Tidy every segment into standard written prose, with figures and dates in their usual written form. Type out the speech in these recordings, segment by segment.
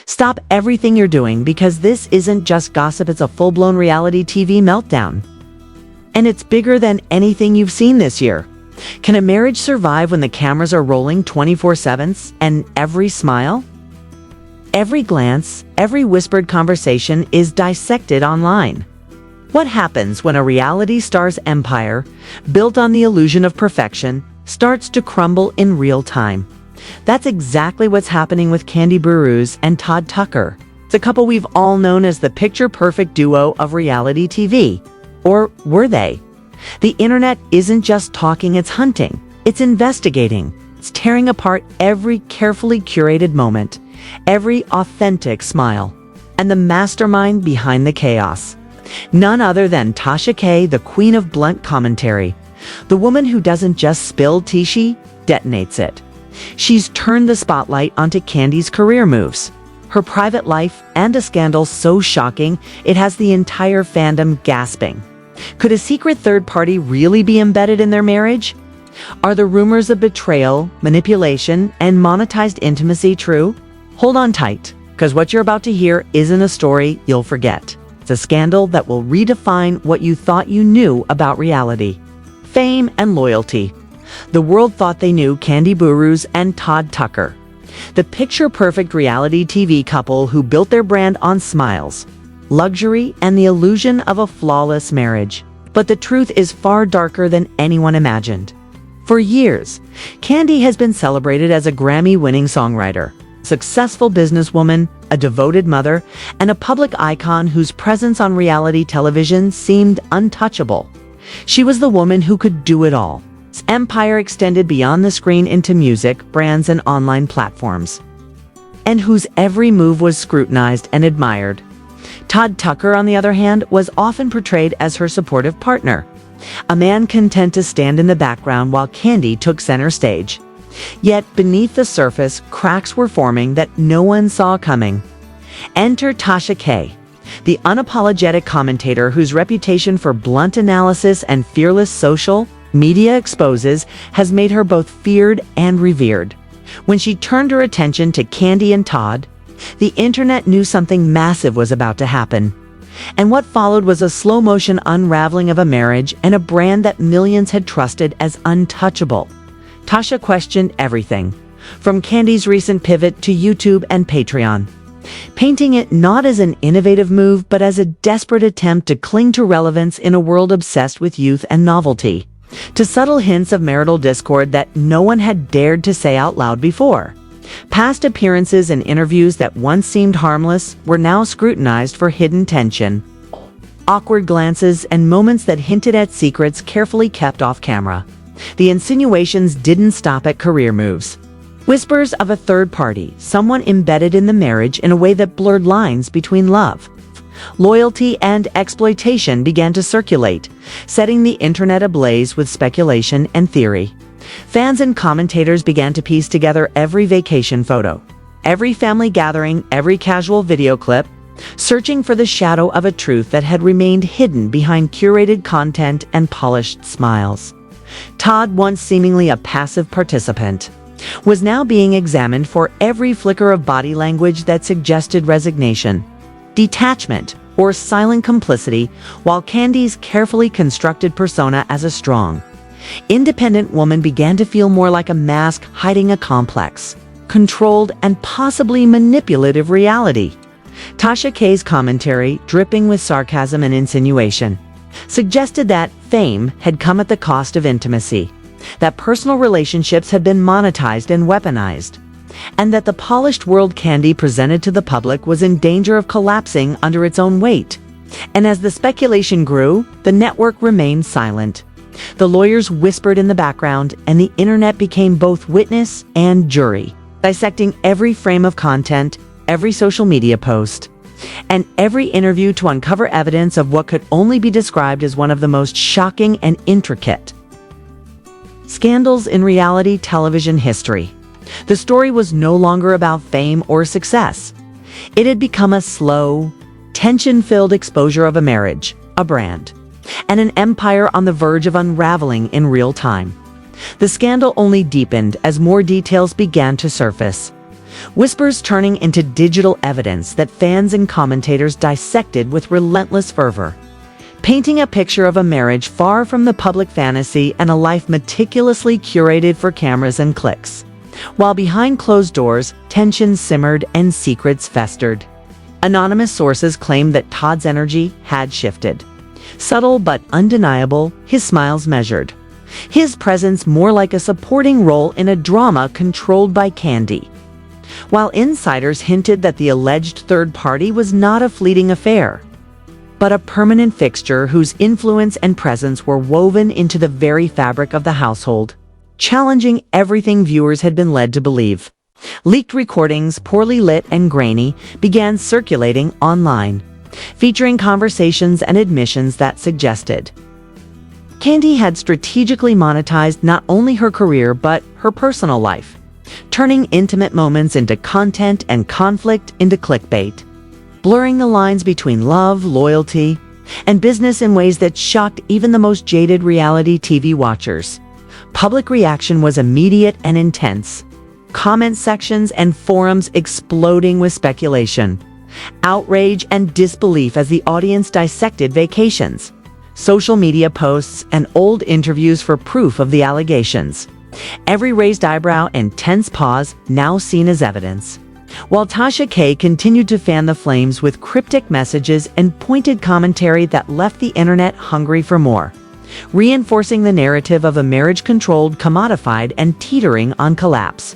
Stop everything you're doing because this isn't just gossip, it's a full-blown reality TV meltdown. And it's bigger than anything you've seen this year. Can a marriage survive when the cameras are rolling 24/7 and every smile, every glance, every whispered conversation is dissected online? What happens when a reality star's empire, built on the illusion of perfection, starts to crumble in real time? That's exactly what's happening with Kandi Burus and Todd Tucker. It's a couple we've all known as the picture-perfect duo of reality TV. Or were they? The internet isn't just talking, it's hunting. It's investigating. It's tearing apart every carefully curated moment, every authentic smile, and the mastermind behind the chaos. None other than Tasha K, the queen of blunt commentary. The woman who doesn't just spill tea, she detonates it. She's turned the spotlight onto Kandi's career moves, her private life, and a scandal so shocking it has the entire fandom gasping. Could a secret third party really be embedded in their marriage? Are the rumors of betrayal, manipulation, and monetized intimacy true? Hold on tight, because what you're about to hear isn't a story you'll forget. It's a scandal that will redefine what you thought you knew about reality, fame, and loyalty. The world thought they knew Kandi Burus and Todd Tucker, the picture-perfect reality TV couple who built their brand on smiles, luxury, and the illusion of a flawless marriage. But the truth is far darker than anyone imagined. For years, Kandi has been celebrated as a Grammy-winning songwriter, successful businesswoman, a devoted mother, and a public icon whose presence on reality television seemed untouchable. She was the woman who could do it all. Its empire extended beyond the screen into music, brands, and online platforms, and whose every move was scrutinized and admired. Todd Tucker, on the other hand, was often portrayed as her supportive partner, a man content to stand in the background while Kandi took center stage. Yet beneath the surface, cracks were forming that no one saw coming. Enter Tasha K, the unapologetic commentator whose reputation for blunt analysis and fearless social media exposes has made her both feared and revered. When she turned her attention to Kandi and Todd, the internet knew something massive was about to happen. And what followed was a slow-motion unraveling of a marriage and a brand that millions had trusted as untouchable. Tasha questioned everything, from Kandi's recent pivot to YouTube and Patreon, painting it not as an innovative move but as a desperate attempt to cling to relevance in a world obsessed with youth and novelty, to subtle hints of marital discord that no one had dared to say out loud before. Past appearances and interviews that once seemed harmless were now scrutinized for hidden tension, awkward glances, and moments that hinted at secrets carefully kept off camera. The insinuations didn't stop at career moves. Whispers of a third party, someone embedded in the marriage in a way that blurred lines between love, loyalty, and exploitation began to circulate, setting the internet ablaze with speculation and theory. Fans and commentators began to piece together every vacation photo, every family gathering, every casual video clip, searching for the shadow of a truth that had remained hidden behind curated content and polished smiles. Todd, once seemingly a passive participant, was now being examined for every flicker of body language that suggested resignation, detachment, or silent complicity, while Kandi's carefully constructed persona as a strong, independent woman began to feel more like a mask hiding a complex, controlled, and possibly manipulative reality. Tasha K's commentary, dripping with sarcasm and insinuation, suggested that fame had come at the cost of intimacy, that personal relationships had been monetized and weaponized, and that the polished world Kandi presented to the public was in danger of collapsing under its own weight. And as the speculation grew, the network remained silent. The lawyers whispered in the background, and the internet became both witness and jury, dissecting every frame of content, every social media post, and every interview to uncover evidence of what could only be described as one of the most shocking and intricate scandals in reality television history. The story was no longer about fame or success. It had become a slow, tension-filled exposure of a marriage, a brand, and an empire on the verge of unraveling in real time. The scandal only deepened as more details began to surface. whispers turning into digital evidence that fans and commentators dissected with relentless fervor, painting a picture of a marriage far from the public fantasy and a life meticulously curated for cameras and clicks. While behind closed doors, tension simmered and secrets festered. Anonymous sources claimed that Todd's energy had shifted. Subtle but undeniable, his smiles measured. His presence more like a supporting role in a drama controlled by Candi. While insiders hinted that the alleged third party was not a fleeting affair, but a permanent fixture whose influence and presence were woven into the very fabric of the household, challenging everything viewers had been led to believe. Leaked recordings, poorly lit and grainy, began circulating online, featuring conversations and admissions that suggested Candi had strategically monetized not only her career but her personal life, turning intimate moments into content and conflict into clickbait, blurring the lines between love, loyalty, and business in ways that shocked even the most jaded reality TV watchers. Public reaction was immediate and intense, comment sections and forums exploding with speculation, outrage and disbelief as the audience dissected vacations, social media posts, and old interviews for proof of the allegations. Every raised eyebrow and tense pause now seen as evidence. While Tasha K continued to fan the flames with cryptic messages and pointed commentary that left the internet hungry for more, reinforcing the narrative of a marriage controlled, commodified, and teetering on collapse.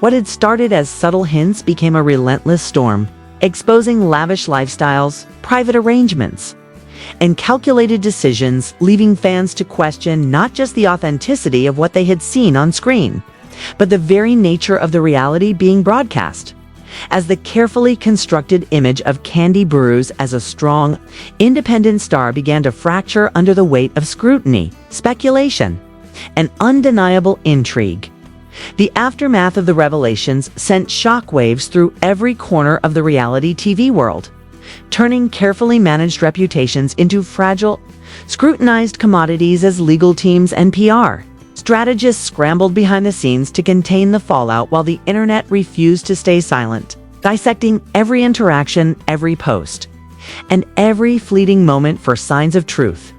What had started as subtle hints became a relentless storm, exposing lavish lifestyles, private arrangements, and calculated decisions, leaving fans to question not just the authenticity of what they had seen on screen, but the very nature of the reality being broadcast. As the carefully constructed image of Kandi Burus as a strong, independent star began to fracture under the weight of scrutiny, speculation, and undeniable intrigue, the aftermath of the revelations sent shockwaves through every corner of the reality TV world, turning carefully managed reputations into fragile, scrutinized commodities as legal teams and PR strategists scrambled behind the scenes to contain the fallout while the internet refused to stay silent, dissecting every interaction, every post, and every fleeting moment for signs of truth.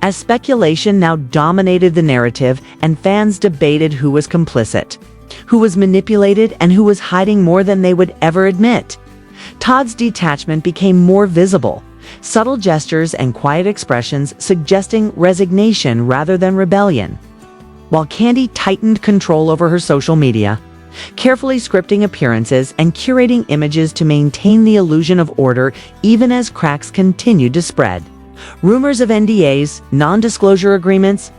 As speculation now dominated the narrative and fans debated who was complicit, who was manipulated, and who was hiding more than they would ever admit, Todd's detachment became more visible, subtle gestures and quiet expressions suggesting resignation rather than rebellion. While Candi tightened control over her social media, carefully scripting appearances and curating images to maintain the illusion of order even as cracks continued to spread. Rumors of NDAs, non-disclosure agreements,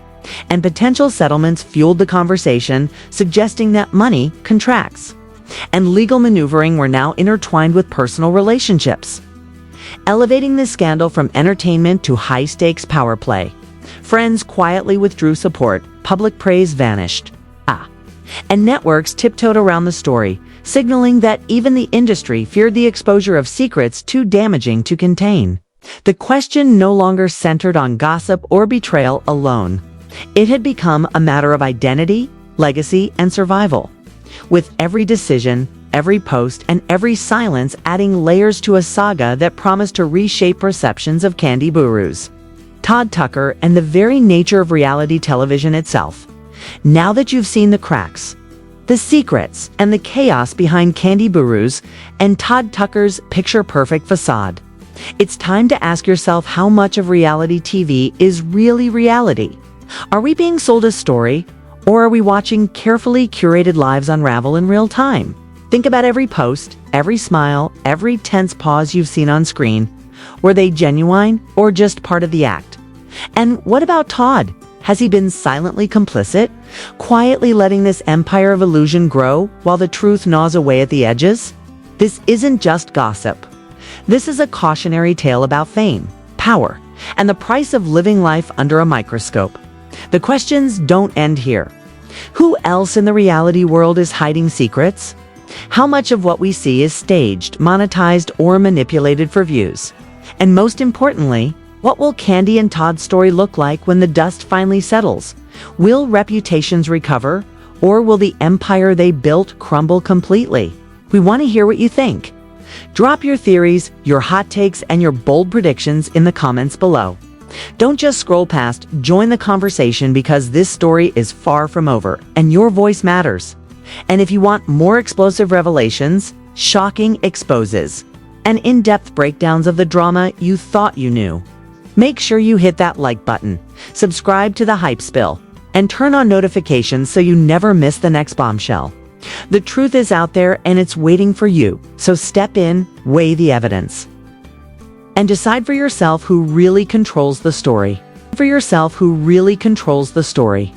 and potential settlements fueled the conversation, suggesting that money contracts, and legal maneuvering were now intertwined with personal relationships, elevating the scandal from entertainment to high-stakes power play. Friends quietly withdrew support, public praise vanished. And networks tiptoed around the story, signaling that even the industry feared the exposure of secrets too damaging to contain. The question no longer centered on gossip or betrayal alone. It had become a matter of identity, legacy, and survival, with every decision, every post, and every silence adding layers to a saga that promised to reshape perceptions of Kandi Burus, Todd Tucker, and the very nature of reality television itself. Now that you've seen the cracks, the secrets, and the chaos behind Kandi Burus and Todd Tucker's picture-perfect facade, it's time to ask yourself how much of reality TV is really reality. Are we being sold a story, or are we watching carefully curated lives unravel in real time? Think about every post, every smile, every tense pause you've seen on screen. Were they genuine or just part of the act? And what about Todd? Has he been silently complicit, quietly letting this empire of illusion grow while the truth gnaws away at the edges? This isn't just gossip. This is a cautionary tale about fame, power, and the price of living life under a microscope. The questions don't end here. Who else in the reality world is hiding secrets? How much of what we see is staged, monetized, or manipulated for views? And most importantly, what will Kandi and Todd's story look like when the dust finally settles? Will reputations recover, or will the empire they built crumble completely? We want to hear what you think. Drop your theories, your hot takes, and your bold predictions in the comments below. Don't just scroll past, join the conversation because this story is far from over and your voice matters. And if you want more explosive revelations, shocking exposes, and in-depth breakdowns of the drama you thought you knew, make sure you hit that like button, subscribe to the Hype Spill, and turn on notifications so you never miss the next bombshell. The truth is out there and it's waiting for you, so step in, weigh the evidence, and decide for yourself who really controls the story. For yourself who really controls the story.